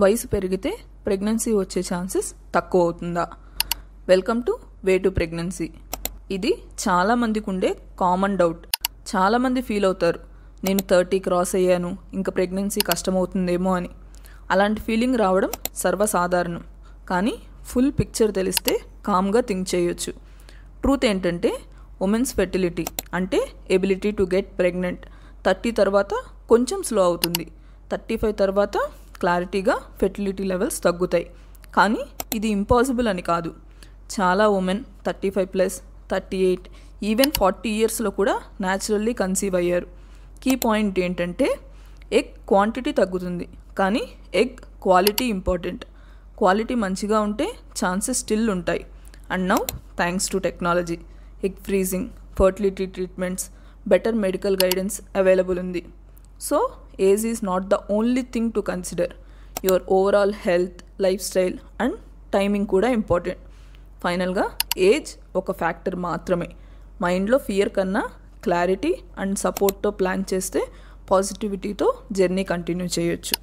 వయసు పెరిగితే ప్రెగ్నెన్సీ వచ్చే ఛాన్సెస్ తక్కువ అవుతుందా? Welcome to way to pregnancy. ఇది చాలామందికి ఉండే కామన్ డౌట్. చాలామంది ఫీల్ అవుతారు, నేను 30 క్రాస్ అయ్యాను, ఇంకా ప్రెగ్నెన్సీ కష్టమవుతుందేమో అని. అలాంటి ఫీలింగ్ రావడం సర్వసాధారణం. కానీ ఫుల్ పిక్చర్ తెలిస్తే కామ్గా థింక్ చేయొచ్చు. ట్రూత్ ఏంటంటే, ఉమెన్స్ ఫెర్టిలిటీ అంటే ఎబిలిటీ టు గెట్ ప్రెగ్నెంట్ 30 తర్వాత కొంచెం స్లో అవుతుంది. 35 తర్వాత క్లారిటీగా ఫెర్టిలిటీ లెవెల్స్ తగ్గుతాయి. కానీ ఇది ఇంపాసిబుల్ అని కాదు. చాలా ఉమెన్ 35+, 38, ఈవెన్ 40 ఇయర్స్లో కూడా న్యాచురల్లీ కన్సీవ్ అయ్యారు. కీ పాయింట్ ఏంటంటే, ఎగ్ క్వాంటిటీ తగ్గుతుంది, కానీ ఎగ్ క్వాలిటీ ఇంపార్టెంట్. క్వాలిటీ మంచిగా ఉంటే ఛాన్సెస్ స్టిల్ ఉంటాయి. And now thanks to technology, egg freezing, fertility treatments, better medical guidance available ఉంది. So age is not the only thing to consider. Your overall health, lifestyle and timing కూడా important. ఫైనల్గా age ఒక factor మాత్రమే. మైండ్లో fear కన్నా clarity and సపోర్ట్తో plan చేస్తే పాజిటివిటీతో journey continue చేయొచ్చు.